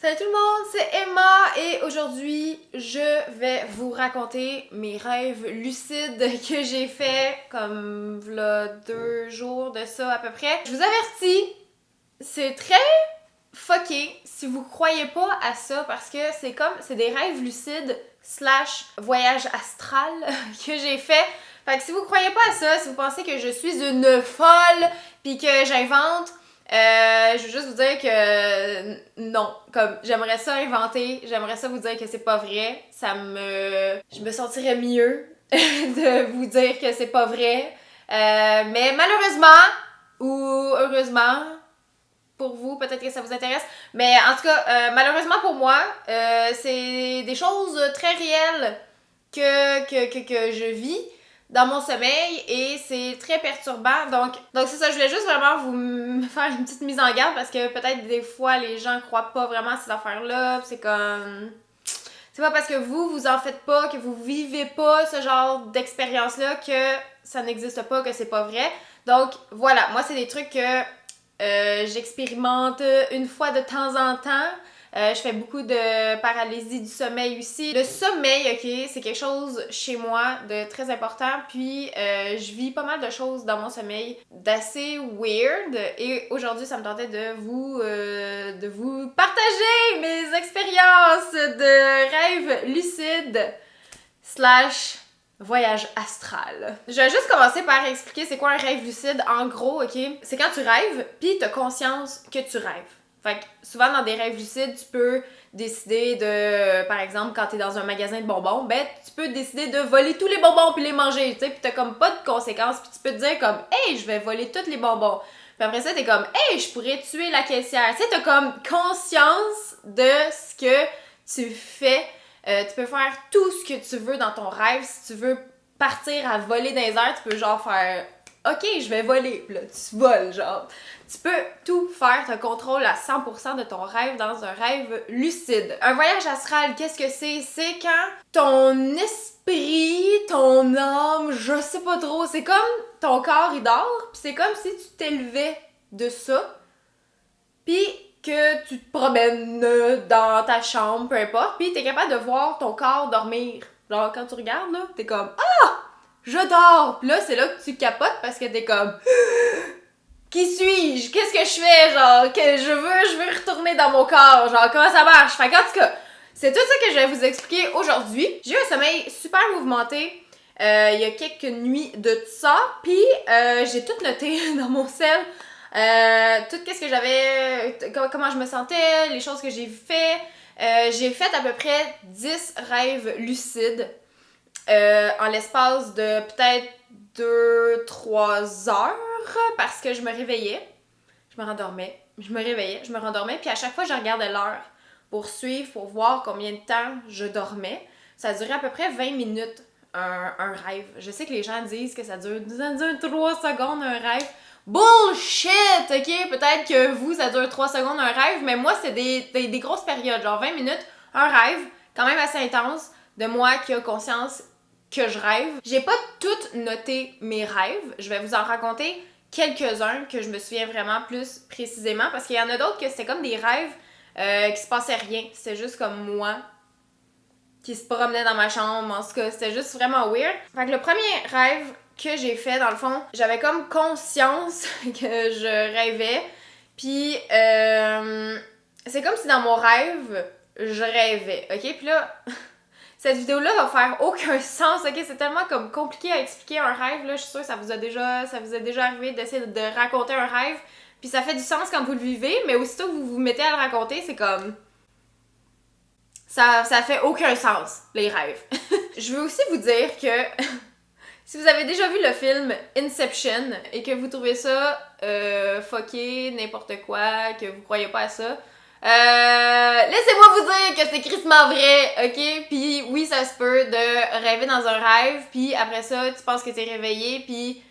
Salut tout le monde, c'est Emma et aujourd'hui je vais vous raconter mes rêves lucides que j'ai fait comme v'là 2 jours de ça à peu près. Je vous avertis, c'est très fucké si vous croyez pas à ça parce que c'est des rêves lucides slash voyage astral que j'ai fait. Fait que si vous croyez pas à ça, si vous pensez que je suis une folle pis que j'invente, je veux juste vous dire que non, comme j'aimerais ça inventer, j'aimerais ça vous dire que c'est pas vrai, je me sentirais mieux de vous dire que c'est pas vrai, mais malheureusement ou heureusement pour vous, peut-être que ça vous intéresse, mais en tout cas, malheureusement pour moi, c'est des choses très réelles que je vis dans mon sommeil et c'est très perturbant. Donc c'est ça, je voulais juste vraiment vous faire une petite mise en garde parce que peut-être des fois les gens croient pas vraiment à ces affaires-là. C'est comme... C'est pas parce que vous en faites pas, que vous vivez pas ce genre d'expérience-là que ça n'existe pas, que c'est pas vrai. Donc voilà, moi c'est des trucs que j'expérimente une fois de temps en temps. Je fais beaucoup de paralysie du sommeil aussi. Le sommeil, ok, c'est quelque chose chez moi de très important. Puis je vis pas mal de choses dans mon sommeil d'assez weird. Et aujourd'hui, ça me tentait de vous partager mes expériences de rêves lucides slash voyage astral. Je vais juste commencer par expliquer c'est quoi un rêve lucide. En gros, ok, c'est quand tu rêves, puis t'as conscience que tu rêves. Fait que souvent dans des rêves lucides, tu peux décider de, par exemple, quand t'es dans un magasin de bonbons, ben tu peux décider de voler tous les bonbons puis les manger, tu sais, puis t'as comme pas de conséquences, puis tu peux te dire comme, hey, je vais voler tous les bonbons. Puis après ça, t'es comme, hey, je pourrais tuer la caissière. Tu sais, t'as comme conscience de ce que tu fais. Tu peux faire tout ce que tu veux dans ton rêve. Si tu veux partir à voler dans les airs, tu peux genre faire OK, je vais voler. Puis là, tu voles, genre. Tu peux tout faire. Tu contrôles à 100% de ton rêve dans un rêve lucide. Un voyage astral, qu'est-ce que c'est? C'est quand ton esprit, ton âme, je sais pas trop, c'est comme ton corps, il dort, puis c'est comme si tu t'élevais de ça. Puis que tu te promènes dans ta chambre, peu importe, puis t'es capable de voir ton corps dormir. Genre, quand tu regardes, là, t'es comme « Ah! Je dors! » Puis là, c'est là que tu capotes parce que t'es comme « Qui suis-je? Qu'est-ce que je fais? Genre, que je veux retourner dans mon corps. Genre, comment ça marche? » Fait qu'en tout cas, c'est tout ça que je vais vous expliquer aujourd'hui. J'ai eu un sommeil super mouvementé. Il y a quelques nuits de ça, puis j'ai tout noté dans mon cell. Tout ce que j'avais, comment je me sentais, les choses que j'ai fait. J'ai fait à peu près 10 rêves lucides en l'espace de peut-être 2-3 heures parce que je me réveillais, je me rendormais, je me réveillais, je me rendormais, puis à chaque fois je regardais l'heure pour suivre, pour voir combien de temps je dormais. Ça durait à peu près 20 minutes un rêve. Je sais que les gens disent que ça dure 3 secondes un rêve. Bullshit! Ok? Peut-être que vous, ça dure 3 secondes un rêve, mais moi, c'est des grosses périodes. Genre 20 minutes, un rêve, quand même assez intense, de moi qui a conscience que je rêve. J'ai pas toutes noté mes rêves. Je vais vous en raconter quelques-uns que je me souviens vraiment plus précisément, parce qu'il y en a d'autres que c'était comme des rêves qui se passait rien. C'était juste comme moi qui se promenait dans ma chambre. En tout cas, c'était juste vraiment weird. Fait que le premier rêve que j'ai fait, dans le fond, j'avais comme conscience que je rêvais. Puis, c'est comme si dans mon rêve, je rêvais, ok? Puis là, cette vidéo-là va faire aucun sens, ok? C'est tellement comme compliqué à expliquer un rêve, là. Je suis sûre que ça vous a déjà arrivé d'essayer de raconter un rêve. Puis ça fait du sens quand vous le vivez, mais aussitôt que vous vous mettez à le raconter, c'est comme... Ça fait aucun sens, les rêves. Je veux aussi vous dire que si vous avez déjà vu le film Inception et que vous trouvez ça fucké, n'importe quoi, que vous croyez pas à ça, laissez-moi vous dire que c'est crissement vrai, ok? Puis oui, ça se peut de rêver dans un rêve, puis après ça, tu penses que t'es réveillé, puis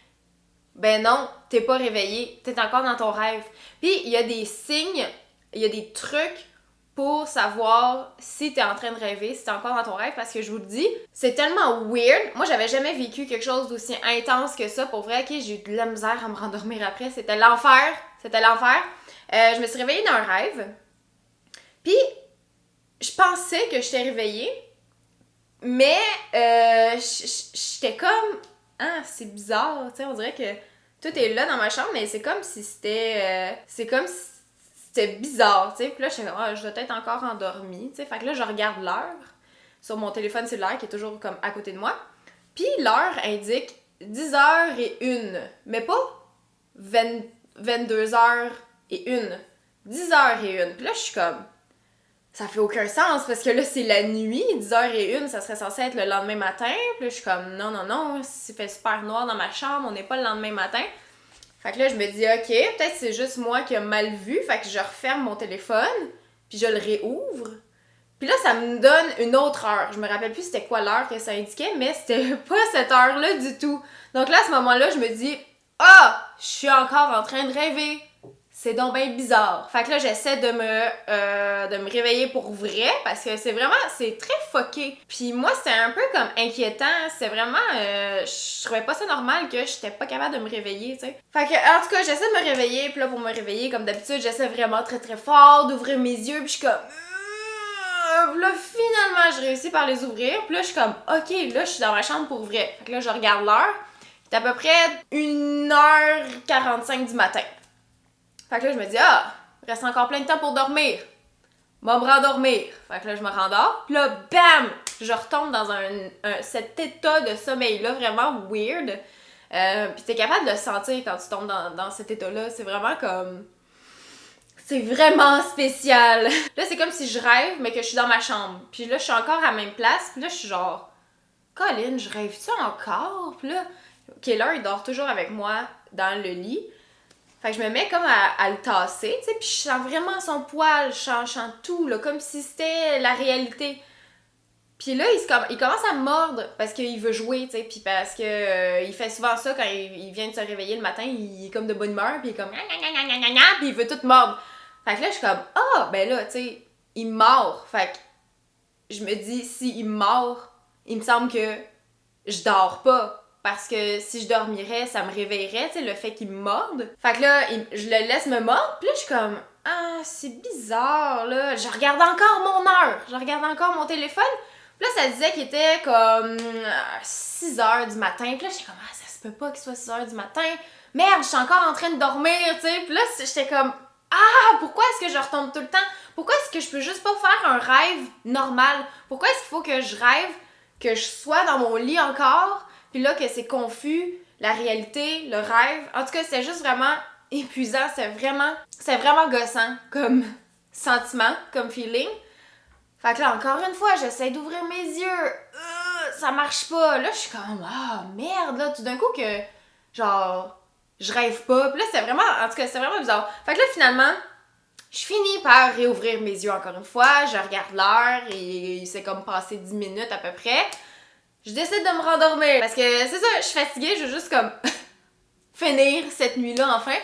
ben non, t'es pas réveillé, t'es encore dans ton rêve. Puis il y a des signes, il y a des trucs pour savoir si t'es en train de rêver, si t'es encore dans ton rêve, parce que je vous le dis, c'est tellement weird. Moi, j'avais jamais vécu quelque chose d'aussi intense que ça. Pour vrai, ok, j'ai eu de la misère à me rendormir après. C'était l'enfer. Je me suis réveillée d'un rêve. Puis, je pensais que j'étais réveillée, mais j'étais comme... Ah, c'est bizarre, tu sais, on dirait que tout est là dans ma chambre, mais c'est comme si c'était... c'est comme si c'était bizarre, tu sais. Puis là, j'étais comme, ah, je dois être encore endormie, tu sais. Fait que là, je regarde l'heure sur mon téléphone cellulaire qui est toujours comme à côté de moi. Puis l'heure indique 10h01, mais pas 22h01. 10h01. Puis là, je suis comme... Ça fait aucun sens, parce que là, c'est la nuit, 10h01, ça serait censé être le lendemain matin. Puis là, je suis comme, non, c'est fait super noir dans ma chambre, on n'est pas le lendemain matin. Fait que là, je me dis, ok, peut-être c'est juste moi qui ai mal vu, fait que je referme mon téléphone, puis je le réouvre. Puis là, ça me donne une autre heure. Je me rappelle plus c'était quoi l'heure que ça indiquait, mais c'était pas cette heure-là du tout. Donc là, à ce moment-là, je me dis, ah, je suis encore en train de rêver. C'est donc bien bizarre. Fait que là, j'essaie de me réveiller pour vrai, parce que c'est très fucké. Puis moi, c'était un peu comme inquiétant. C'est vraiment, je trouvais pas ça normal que j'étais pas capable de me réveiller, tu sais. Fait que, en tout cas, j'essaie de me réveiller, puis là, pour me réveiller, comme d'habitude, j'essaie vraiment très très fort d'ouvrir mes yeux, puis je suis comme... Puis là, finalement, je réussis par les ouvrir. Puis là, je suis comme, ok, là, je suis dans ma chambre pour vrai. Fait que là, je regarde l'heure. C'est à peu près 1h45 du matin. Fait que là, je me dis, ah, il reste encore plein de temps pour dormir. Va me rendormir. Fait que là, je me rendors. Puis là, bam! Je retombe dans cet état de sommeil-là, vraiment weird. Puis t'es capable de le sentir quand tu tombes dans cet état-là. C'est vraiment comme... C'est vraiment spécial. Là, c'est comme si je rêve, mais que je suis dans ma chambre. Puis là, je suis encore à la même place. Puis là, je suis genre, Colin, je rêve-tu encore? Puis là, Keller, il dort toujours avec moi dans le lit. Fait que je me mets comme à le tasser, tu sais, puis je sens vraiment son poil, je sens tout, là, comme si c'était la réalité. Puis là, il commence à me mordre parce qu'il veut jouer, tu sais, puis parce que il fait souvent ça quand il vient de se réveiller le matin, il est comme de bonne humeur, puis il est comme puis il veut tout mordre. Fait que là, je suis comme, ah, ben là, tu sais, il me mord. Fait que je me dis, si il me mord, il me semble que je dors pas. Parce que si je dormirais, ça me réveillerait, tu sais, le fait qu'il me morde. Fait que là, je le laisse me mordre, puis là, je suis comme, ah, c'est bizarre, là. Je regarde encore mon heure, je regarde encore mon téléphone. Puis là, ça disait qu'il était comme 6h du matin. Puis là, j'étais comme, ah, ça se peut pas qu'il soit 6h du matin. Merde, je suis encore en train de dormir, tu sais. Puis là, j'étais comme, ah, pourquoi est-ce que je retombe tout le temps? Pourquoi est-ce que je peux juste pas faire un rêve normal? Pourquoi est-ce qu'il faut que je rêve, que je sois dans mon lit encore, puis là, que c'est confus, la réalité, le rêve? En tout cas, c'était juste vraiment épuisant. C'était vraiment gossant comme sentiment, comme feeling. Fait que là, encore une fois, j'essaie d'ouvrir mes yeux. Ça marche pas. Là, je suis comme, ah, merde, là, tout d'un coup que, genre, je rêve pas. Puis là, en tout cas, c'est vraiment bizarre. Fait que là, finalement, je finis par réouvrir mes yeux encore une fois. Je regarde l'heure et il s'est comme passé 10 minutes à peu près. Je décide de me rendormir. Parce que c'est ça, je suis fatiguée, je veux juste comme finir cette nuit-là enfin.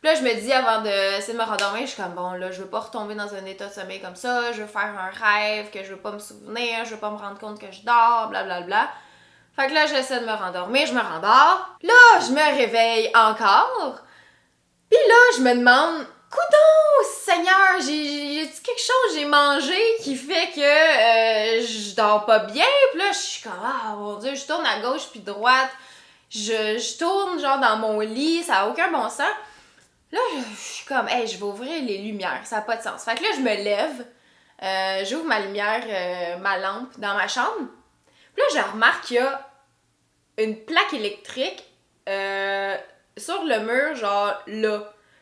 Puis là, je me dis, avant d'essayer de me rendormir, je suis comme, bon, là, je veux pas retomber dans un état de sommeil comme ça, je veux faire un rêve que je veux pas me souvenir, je veux pas me rendre compte que je dors, blablabla. Fait que là, j'essaie de me rendormir, je me rendors. Là, je me réveille encore. Puis là, je me demande, coudonc, Seigneur, j'ai-tu quelque chose j'ai mangé qui fait que je dors pas bien? Puis là, je suis comme, ah, mon Dieu, je tourne à gauche puis droite. Je tourne, genre, dans mon lit, ça a aucun bon sens. Là, je suis comme, hey, je vais ouvrir les lumières, ça n'a pas de sens. Fait que là, je me lève, j'ouvre ma lumière, ma lampe dans ma chambre. Puis là, je remarque qu'il y a une plaque électrique sur le mur, genre là.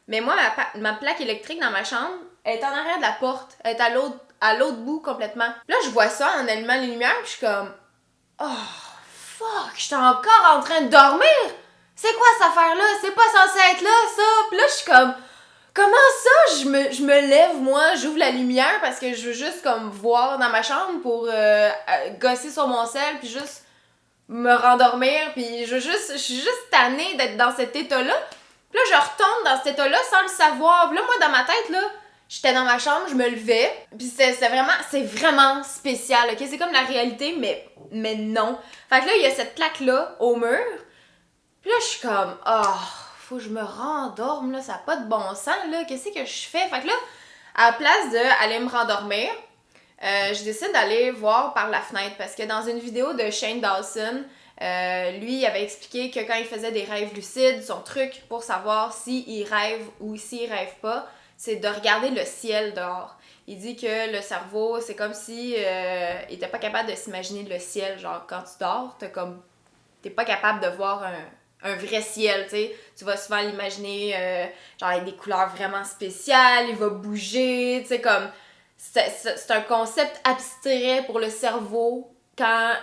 Mais moi, ma plaque électrique dans ma chambre, elle est en arrière de la porte. Elle est à l'autre bout complètement. Là, je vois ça en allumant les lumières, puis je suis comme, oh, fuck, j'étais encore en train de dormir! C'est quoi cette affaire-là? C'est pas censé être là, ça! Puis là, je suis comme, comment ça? Je me lève, moi, j'ouvre la lumière parce que je veux juste comme voir dans ma chambre pour gosser sur mon sel, puis juste me rendormir, puis je suis juste tannée d'être dans cet état-là. Puis là, je retombe dans cet état-là sans le savoir. Puis là, moi, dans ma tête, là, j'étais dans ma chambre, je me levais, puis c'est vraiment spécial, ok? C'est comme la réalité, mais non. Fait que là, il y a cette plaque-là au mur. Puis là, je suis comme, faut que je me rendorme, là, ça n'a pas de bon sens, là, qu'est-ce que je fais? Fait que là, à la place d'aller me rendormir, je décide d'aller voir par la fenêtre parce que dans une vidéo de Shane Dawson, lui il avait expliqué que quand il faisait des rêves lucides, son truc pour savoir s'il rêve ou s'il rêve pas, c'est de regarder le ciel dehors. Il dit que le cerveau, c'est comme si il était pas capable de s'imaginer le ciel. Genre, quand tu dors, t'es pas capable de voir un vrai ciel, tu sais. Tu vas souvent l'imaginer, genre, avec des couleurs vraiment spéciales, il va bouger, tu sais, comme... C'est un concept abstrait pour le cerveau quand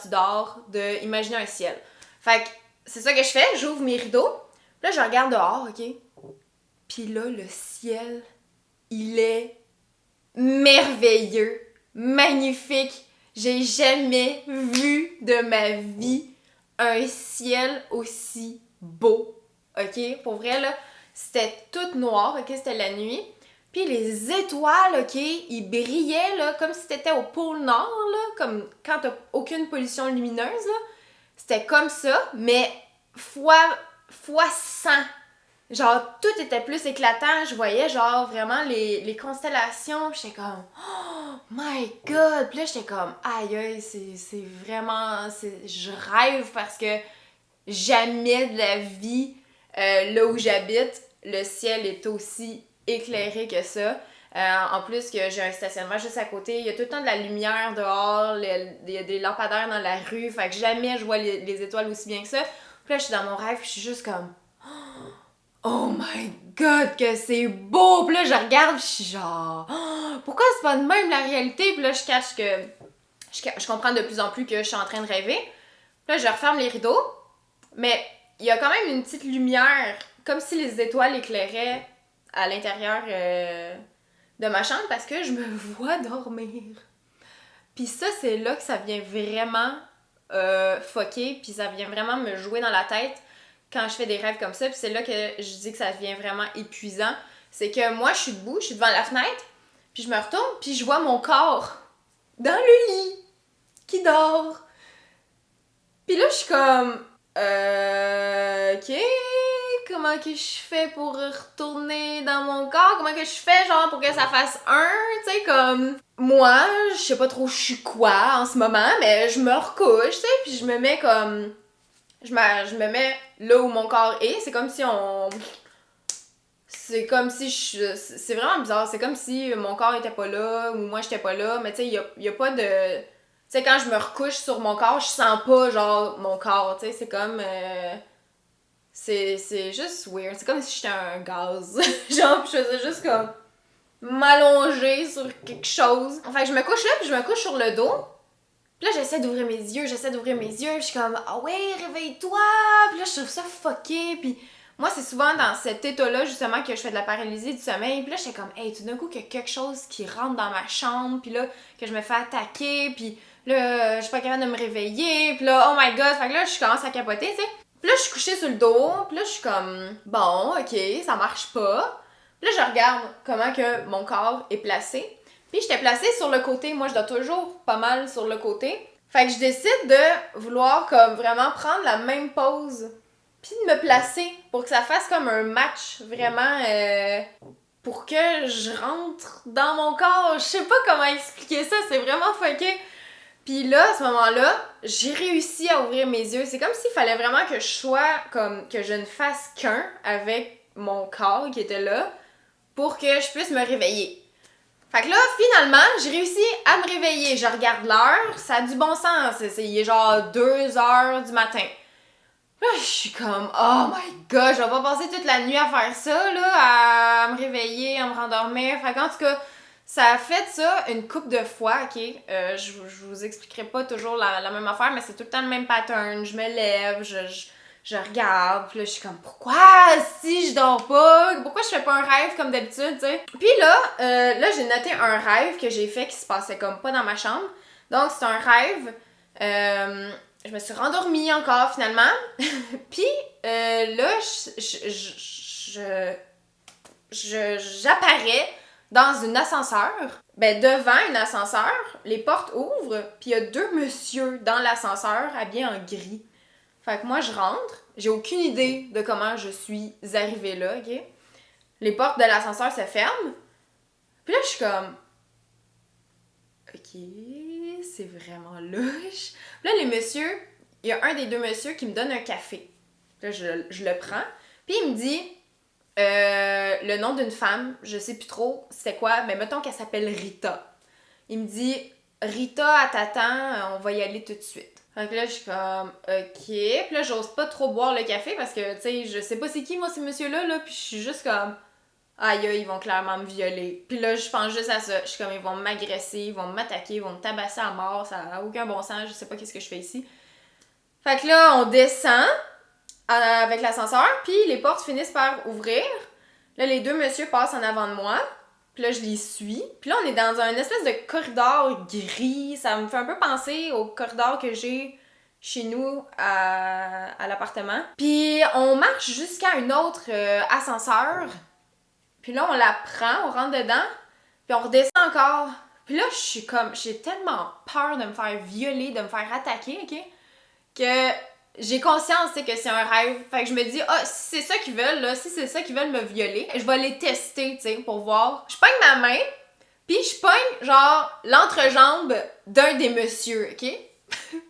tu dors, d'imaginer un ciel. Fait que c'est ça que je fais, j'ouvre mes rideaux, là, je regarde dehors, OK? Puis là, le ciel, il est merveilleux, magnifique. J'ai jamais vu de ma vie un ciel aussi beau. OK? Pour vrai, là, c'était tout noir, OK? C'était la nuit. Puis les étoiles, OK, ils brillaient, là, comme si t'étais au pôle Nord, là, comme quand t'as aucune pollution lumineuse, là. C'était comme ça, mais fois 100. Genre, tout était plus éclatant. Je voyais, genre, vraiment les constellations. J'étais comme, oh my god! Puis là, j'étais comme, aïe, aïe, c'est vraiment. Je rêve parce que jamais de la vie, là où j'habite, le ciel est aussi éclairé que ça. En plus que j'ai un stationnement juste à côté, il y a tout le temps de la lumière dehors, il y a des lampadaires dans la rue, fait que jamais je vois les étoiles aussi bien que ça. Puis là, je suis dans mon rêve, puis je suis juste comme, oh my god, que c'est beau! Puis là, je regarde, je suis genre, oh, pourquoi c'est pas de même la réalité? Puis là, je catch que je comprends de plus en plus que je suis en train de rêver. Puis là, je referme les rideaux, mais il y a quand même une petite lumière, comme si les étoiles éclairaient à l'intérieur de ma chambre parce que je me vois dormir. Puis ça, c'est là que ça vient vraiment fucker, puis ça vient vraiment me jouer dans la tête quand je fais des rêves comme ça, puis c'est là que je dis que ça devient vraiment épuisant. C'est que moi, je suis debout, je suis devant la fenêtre, puis je me retourne, puis je vois mon corps dans le lit, qui dort. Puis là, je suis comme, ok, comment que je fais pour retourner dans mon corps? Comment que je fais, genre, pour que ça fasse un, tu sais, comme... Moi, je sais pas trop je suis quoi en ce moment, mais je me recouche, tu sais, puis je me mets comme... Je me mets là où mon corps est, c'est comme si on... C'est comme si c'est vraiment bizarre, c'est comme si mon corps était pas là, ou moi j'étais pas là, mais tu sais, y a pas de... Tu sais, quand je me recouche sur mon corps, je sens pas, genre, mon corps, tu sais, c'est comme... c'est juste weird, c'est comme si j'étais un gaz. Genre, pis je faisais juste comme... m'allonger sur quelque chose. Enfin, je me couche là, puis je me couche sur le dos. Puis là, j'essaie d'ouvrir mes yeux, je suis comme, ah ouais, réveille-toi! Puis là, je trouve ça fucké, puis moi, c'est souvent dans cet état-là, justement, que je fais de la paralysie du sommeil, puis là, j'étais comme, hey, tout d'un coup, qu'il y a quelque chose qui rentre dans ma chambre, puis là, que je me fais attaquer, puis là, je suis pas capable de me réveiller, puis là, oh my god, fait que là, je commence à capoter, tu sais. Puis là, je suis couchée sur le dos, puis là, je suis comme, bon, ok, ça marche pas. Puis là, je regarde comment que mon corps est placé. Puis j'étais placée sur le côté. Moi, je dors toujours pas mal sur le côté. Fait que je décide de vouloir comme vraiment prendre la même pose. Puis de me placer pour que ça fasse comme un match vraiment pour que je rentre dans mon corps. Je sais pas comment expliquer ça, c'est vraiment fucké. Puis là, à ce moment-là, j'ai réussi à ouvrir mes yeux. C'est comme s'il fallait vraiment que je sois comme que je ne fasse qu'un avec mon corps qui était là pour que je puisse me réveiller. Fait que là, finalement, j'ai réussi à me réveiller. Je regarde l'heure, ça a du bon sens. Il est genre 2h du matin. Là, je suis comme, oh my god, je vais pas passer toute la nuit à faire ça, là, à me réveiller, à me rendormir. Fait qu'en tout cas, ça a fait ça une couple de fois, ok? Je vous expliquerai pas toujours la même affaire, mais c'est tout le temps le même pattern. Je me lève, je regarde, puis là, je suis comme, pourquoi si je dors pas? Pourquoi je fais pas un rêve comme d'habitude, tu sais? Puis là, j'ai noté un rêve que j'ai fait qui se passait comme pas dans ma chambre. Donc, c'est un rêve. Je me suis rendormie encore, finalement. Puis là, j'apparais dans un ascenseur. Ben, devant un ascenseur, les portes ouvrent, puis il y a deux messieurs dans l'ascenseur habillés en gris. Fait que moi, je rentre, j'ai aucune idée de comment je suis arrivée là, ok? Les portes de l'ascenseur se ferment. Puis là, je suis comme... ok, c'est vraiment louche. Là, les messieurs, il y a un des deux messieurs qui me donne un café. Là, je le prends. Puis il me dit le nom d'une femme, je sais plus trop c'est quoi, mais mettons qu'elle s'appelle Rita. Il me dit Rita, elle t'attend, on va y aller tout de suite. Fait que là, je suis comme ok. Puis là, j'ose pas trop boire le café parce que, tu sais, je sais pas c'est qui, moi, ces messieurs-là, là. Puis je suis juste comme aïe, ils vont clairement me violer. Puis là, je pense juste à ça. Je suis comme, ils vont m'agresser, ils vont m'attaquer, ils vont me tabasser à mort. Ça a aucun bon sens, je sais pas qu'est-ce que je fais ici. Fait que là, on descend avec l'ascenseur, puis les portes finissent par ouvrir. Là, les deux messieurs passent en avant de moi. Puis là, je les suis. Puis là, on est dans un espèce de corridor gris. Ça me fait un peu penser au corridor que j'ai chez nous à l'appartement. Puis on marche jusqu'à une autre ascenseur. Puis là, on la prend, on rentre dedans, puis on redescend encore. Puis là, je suis comme, j'ai tellement peur de me faire violer, de me faire attaquer, ok? Que j'ai conscience, tu sais, que c'est un rêve. Fait que je me dis, ah, si c'est ça qu'ils veulent, là, si c'est ça qu'ils veulent me violer, je vais les tester, tu sais, pour voir. Je pogne ma main, puis je pogne, genre, l'entrejambe d'un des messieurs, ok?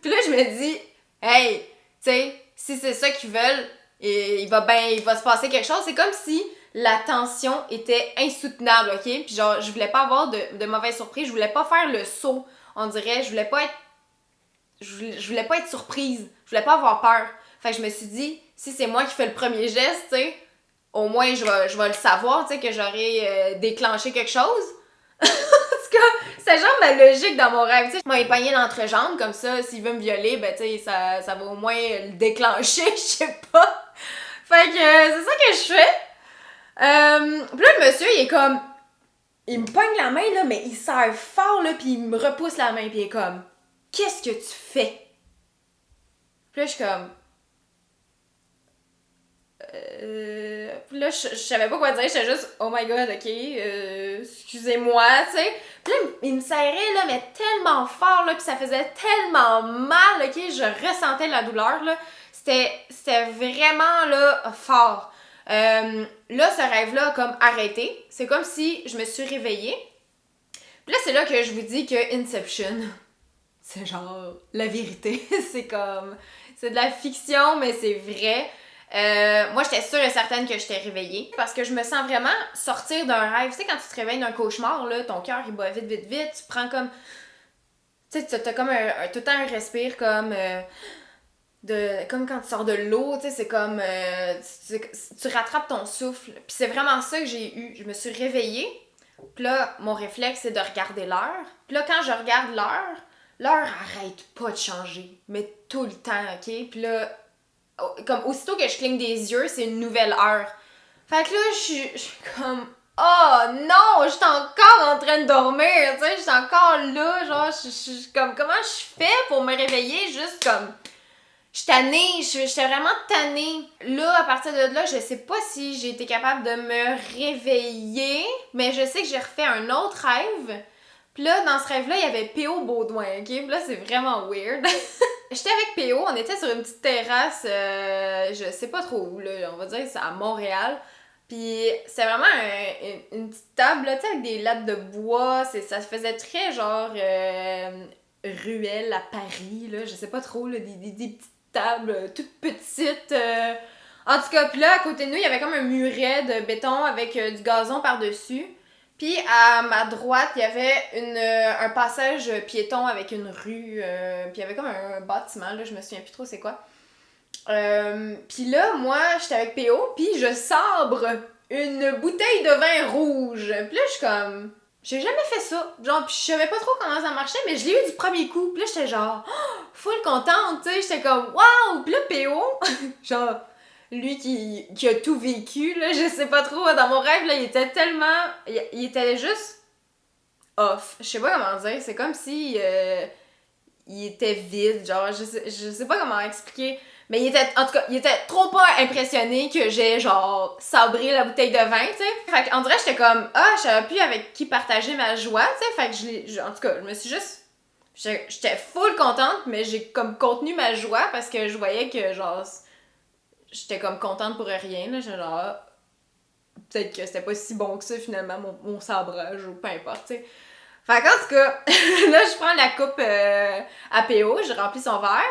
Puis là, je me dis, hey, tu sais, si c'est ça qu'ils veulent, il va se passer quelque chose. C'est comme si la tension était insoutenable, ok? Puis genre, je voulais pas avoir de mauvaises surprises, je voulais pas faire le saut, on dirait, je voulais pas être surprise, je voulais pas avoir peur. Fait que je me suis dit, si c'est moi qui fais le premier geste, tu sais, au moins je vais le savoir, tu sais, que j'aurais déclenché quelque chose. En tout cas, c'est genre ma logique dans mon rêve, tu sais. Moi, épargner l'entrejambe, comme ça, s'il veut me violer, ben, tu sais, ça va au moins le déclencher, je sais pas. Fait que c'est ça que je fais. Puis là, le monsieur, il est comme... Il me pogne la main, là, mais il serre fort, là, puis il me repousse la main, puis il est comme... Qu'est-ce que tu fais? Puis là, je suis comme... Puis là, je savais pas quoi dire, j'étais juste, oh my god, ok, excusez-moi, tu sais. Puis là, il me serrait, là, mais tellement fort, là, puis ça faisait tellement mal, ok, je ressentais la douleur, là. C'était vraiment, là, fort. Là, ce rêve-là a comme arrêté. C'est comme si je me suis réveillée. Puis là, c'est là que je vous dis que Inception, c'est genre la vérité. C'est comme... C'est de la fiction, mais c'est vrai. Moi, j'étais sûre et certaine que j'étais réveillée. Parce que je me sens vraiment sortir d'un rêve. Tu sais, quand tu te réveilles d'un cauchemar, là, ton cœur, il bat vite, vite, vite. Tu prends comme... Tu sais, t'as comme tout le temps un respire comme... comme quand tu sors de l'eau, tu sais, c'est comme... tu rattrapes ton souffle. Puis c'est vraiment ça que j'ai eu. Je me suis réveillée. Puis là, mon réflexe, c'est de regarder l'heure. Puis là, quand je regarde l'heure arrête pas de changer. Mais tout le temps, ok? Puis là, comme aussitôt que je cligne des yeux, c'est une nouvelle heure. Fait que là, je suis comme... Oh non, je suis encore en train de dormir, tu sais, je suis encore là, genre, je suis comme... Comment je fais pour me réveiller juste comme... Je suis tannée, j'étais vraiment tannée. Là, à partir de là, je sais pas si j'ai été capable de me réveiller, mais je sais que j'ai refait un autre rêve. Puis là, dans ce rêve-là, il y avait P.O. Baudouin, ok? Puis là, c'est vraiment weird. J'étais avec P.O., on était sur une petite terrasse, je sais pas trop où, là, on va dire c'est à Montréal. Puis c'est vraiment une petite table, là, tu sais, avec des lattes de bois, ça se faisait très genre ruelle à Paris, là, je sais pas trop, là, des petites tables toutes petites. En tout cas, puis là, à côté de nous, il y avait comme un muret de béton avec du gazon par-dessus. Puis à ma droite, il y avait un passage piéton avec une rue. Puis il y avait comme un bâtiment, là, je me souviens plus trop c'est quoi. Puis là, moi, j'étais avec PO, puis je sabre une bouteille de vin rouge. Puis là, je suis comme... J'ai jamais fait ça. Genre, pis je savais pas trop comment ça marchait, mais je l'ai eu du premier coup. Puis là, j'étais genre, oh, full contente, tu sais. J'étais comme, waouh! Puis là, PO, genre, lui qui a tout vécu, là, je sais pas trop. Dans mon rêve, là, il était tellement. Il était juste off. Je sais pas comment dire. C'est comme si il était vide. Genre, je sais pas comment expliquer. Mais en tout cas, il était trop pas impressionné que j'ai, genre, sabré la bouteille de vin, tu sais. Fait qu'en dirait, j'étais comme, je savais plus avec qui partager ma joie, tu sais. Fait que en tout cas, je me suis juste... J'étais full contente, mais j'ai comme contenu ma joie parce que je voyais que, genre, j'étais comme contente pour rien, là. J'étais genre, peut-être que c'était pas si bon que ça, finalement, mon sabrage, ou peu importe, tu sais. Fait qu'en tout cas, là, je prends la coupe à PO, je remplis son verre.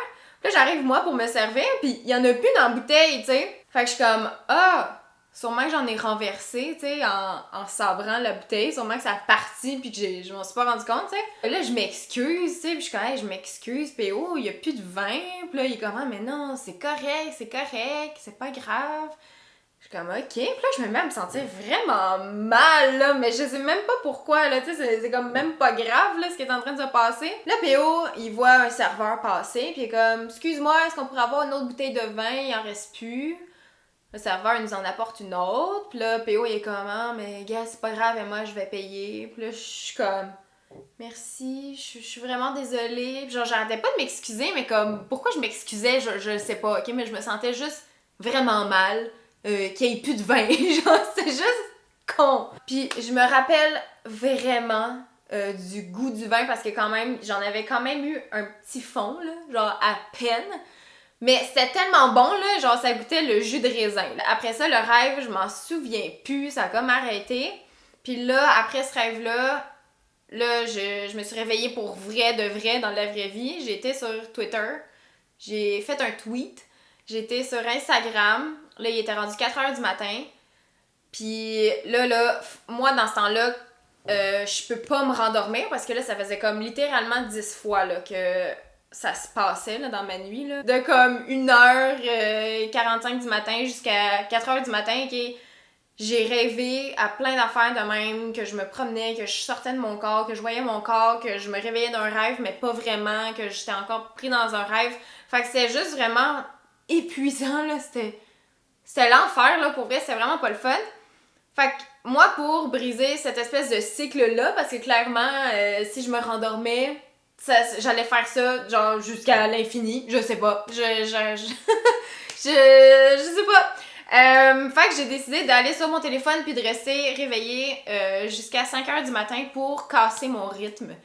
Puis là, j'arrive, moi, pour me servir, puis il y en a plus dans la bouteille, tu sais. Fait que je suis comme, ah, sûrement que j'en ai renversé, tu sais, en sabrant la bouteille. Sûrement que ça a parti, puis que je m'en suis pas rendu compte, tu sais. Là, je m'excuse, tu sais, puis je suis comme, hey, je m'excuse, PO, il y a plus de vin. Puis là, il est comme, ah, mais non, c'est correct, c'est pas grave. Je suis comme, ok. Puis là, je me mets à me sentir vraiment mal, là. Mais je sais même pas pourquoi, là. Tu sais, c'est comme même pas grave, là, ce qui est en train de se passer. Là, PO, il voit un serveur passer. Puis il est comme, excuse-moi, est-ce qu'on pourrait avoir une autre bouteille de vin? Il en reste plus. Le serveur, il nous en apporte une autre. Puis là, PO, il est comme, ah, mais gars, c'est pas grave, et moi, je vais payer. Puis là, je suis comme, merci, je suis vraiment désolée. Puis genre, j'arrêtais pas de m'excuser, mais comme, pourquoi je m'excusais, je sais pas, ok? Mais je me sentais juste vraiment mal. Qu'il n'y ait plus de vin. Genre, c'est juste con. Puis je me rappelle vraiment du goût du vin parce que quand même, j'en avais quand même eu un petit fond, là, genre à peine. Mais c'était tellement bon, là, genre ça goûtait le jus de raisin. Après ça, le rêve, je m'en souviens plus, ça a comme arrêté. Puis là, après ce rêve-là, je me suis réveillée pour vrai de vrai dans la vraie vie. J'ai été sur Twitter, j'ai fait un tweet, j'étais sur Instagram. Là, il était rendu 4h du matin. Puis là, moi, dans ce temps-là, je peux pas me rendormir parce que là, ça faisait comme littéralement 10 fois là, que ça se passait là, dans ma nuit. Là. De comme 1h45 du matin jusqu'à 4h du matin, okay, j'ai rêvé à plein d'affaires de même, que je me promenais, que je sortais de mon corps, que je voyais mon corps, que je me réveillais d'un rêve, mais pas vraiment, que j'étais encore pris dans un rêve. Fait que c'était juste vraiment épuisant, là. C'était l'enfer, là, pour vrai, c'était vraiment pas le fun. Fait que moi, pour briser cette espèce de cycle-là, parce que clairement, si je me rendormais, j'allais faire ça, genre, jusqu'à l'infini, je sais pas. Je sais pas. Fait que j'ai décidé d'aller sur mon téléphone puis de rester réveillée jusqu'à 5h du matin pour casser mon rythme.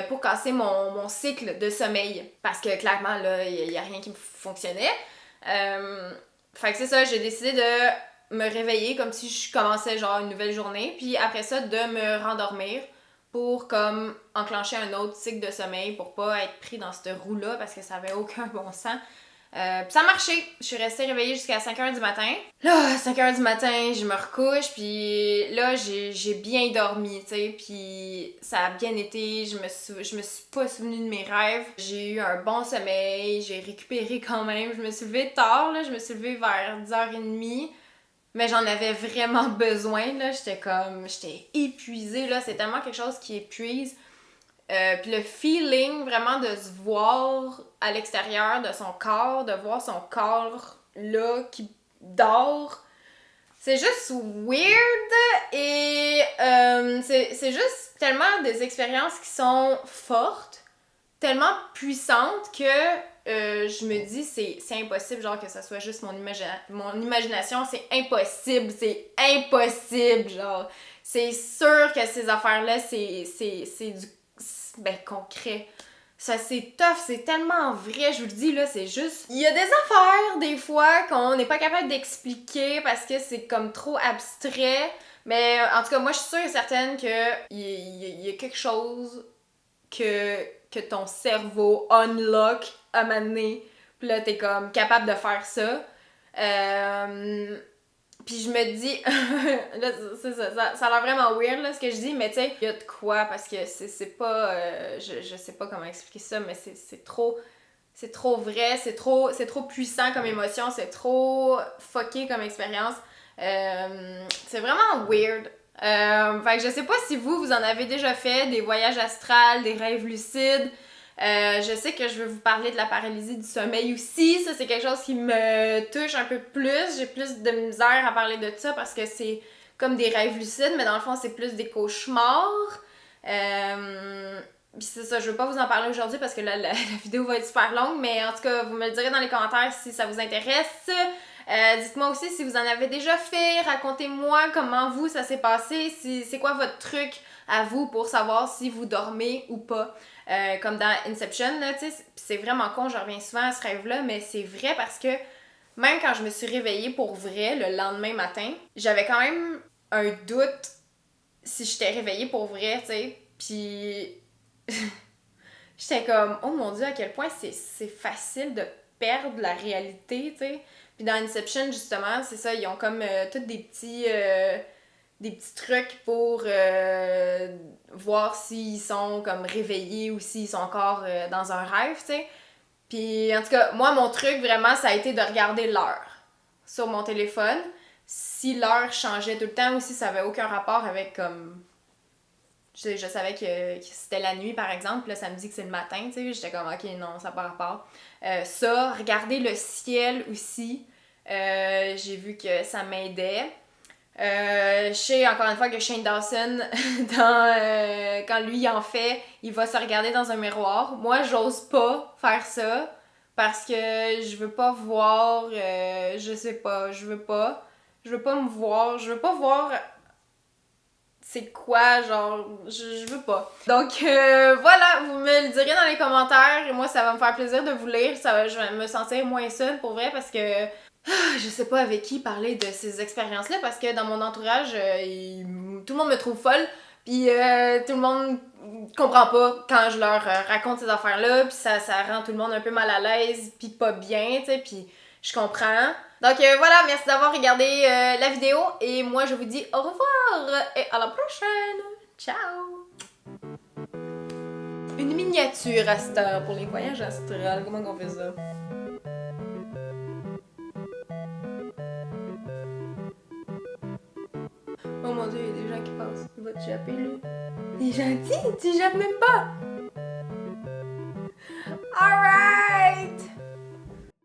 Pour casser mon cycle de sommeil. Parce que clairement, là, il y a rien qui me fonctionnait. Fait que c'est ça, j'ai décidé de me réveiller comme si je commençais genre une nouvelle journée, puis après ça de me rendormir pour comme enclencher un autre cycle de sommeil pour pas être pris dans cette roue-là parce que ça avait aucun bon sens. Puis ça a marché, je suis restée réveillée jusqu'à 5h du matin. Là, à 5h du matin, je me recouche, puis là, j'ai bien dormi, tu sais, puis ça a bien été, je me suis pas souvenue de mes rêves. J'ai eu un bon sommeil, j'ai récupéré quand même, je me suis levée tard, là, je me suis levée vers 10h30, mais j'en avais vraiment besoin, là, j'étais épuisée, là, c'est tellement quelque chose qui épuise. Puis le feeling vraiment de se voir à l'extérieur de son corps, de voir son corps là qui dort, c'est juste weird et c'est juste tellement des expériences qui sont fortes, tellement puissantes que je me dis c'est impossible genre que ça soit juste mon imagination, c'est impossible genre. C'est sûr que ces affaires-là, c'est du concret. Ça, c'est tough, c'est tellement vrai, je vous le dis, là, c'est juste... Il y a des affaires, des fois, qu'on n'est pas capable d'expliquer parce que c'est comme trop abstrait, mais en tout cas, moi, je suis sûre et certaine qu'il y a quelque chose que ton cerveau unlock à un moment donné, puis là, t'es comme capable de faire ça. Puis je me dis, là, c'est ça a l'air vraiment weird là, ce que je dis, mais tu sais, il y a de quoi, parce que c'est pas, je sais pas comment expliquer ça, mais c'est trop vrai, c'est trop puissant comme émotion, c'est trop fucké comme expérience. C'est vraiment weird. Fait que je sais pas si vous en avez déjà fait, des voyages astrales, des rêves lucides. Je sais que je veux vous parler de la paralysie du sommeil aussi. Ça, c'est quelque chose qui me touche un peu plus. J'ai plus de misère à parler de ça parce que c'est comme des rêves lucides, mais dans le fond, c'est plus des cauchemars. Puis c'est ça, je veux pas vous en parler aujourd'hui parce que la vidéo va être super longue, mais en tout cas, vous me le direz dans les commentaires si ça vous intéresse. Dites-moi aussi si vous en avez déjà fait, racontez-moi comment vous ça s'est passé, c'est quoi votre truc à vous pour savoir si vous dormez ou pas. Comme dans Inception, là, tu sais, c'est vraiment con, je reviens souvent à ce rêve-là, mais c'est vrai parce que même quand je me suis réveillée pour vrai le lendemain matin, j'avais quand même un doute si j'étais réveillée pour vrai, tu sais. Puis j'étais comme, oh mon Dieu, à quel point c'est facile de perdre la réalité, tu sais. Puis dans Inception, justement, c'est ça, ils ont comme tous des petits trucs pour voir s'ils sont comme réveillés ou s'ils sont encore dans un rêve, tu sais. Puis en tout cas, moi, mon truc, vraiment, ça a été de regarder l'heure sur mon téléphone. Si l'heure changeait tout le temps ou si ça avait aucun rapport avec comme... Je savais que c'était la nuit, par exemple, là, ça me dit que c'est le matin, tu sais, j'étais comme, ok, non, ça n'a pas rapport. Ça, regarder le ciel aussi, j'ai vu que ça m'aidait. Je sais encore une fois que Shane Dawson, quand lui il en fait, il va se regarder dans un miroir. Moi, j'ose pas faire ça parce que je veux pas voir, je sais pas, je veux pas me voir, je veux pas voir c'est quoi, genre, je veux pas. Donc voilà, vous me le direz dans les commentaires et moi ça va me faire plaisir de vous lire, je vais me sentir moins seule pour vrai parce que je sais pas avec qui parler de ces expériences-là parce que dans mon entourage, tout le monde me trouve folle, puis tout le monde comprend pas quand je leur raconte ces affaires-là, puis ça rend tout le monde un peu mal à l'aise, puis pas bien, tu sais, puis je comprends. Donc voilà, merci d'avoir regardé la vidéo et moi je vous dis au revoir et à la prochaine. Ciao! Une miniature astère pour les voyages astrales, comment on fait ça? Oh mon dieu, il y a des gens qui passent. Il va te japper, lui. Il est gentil, tu jappes même pas.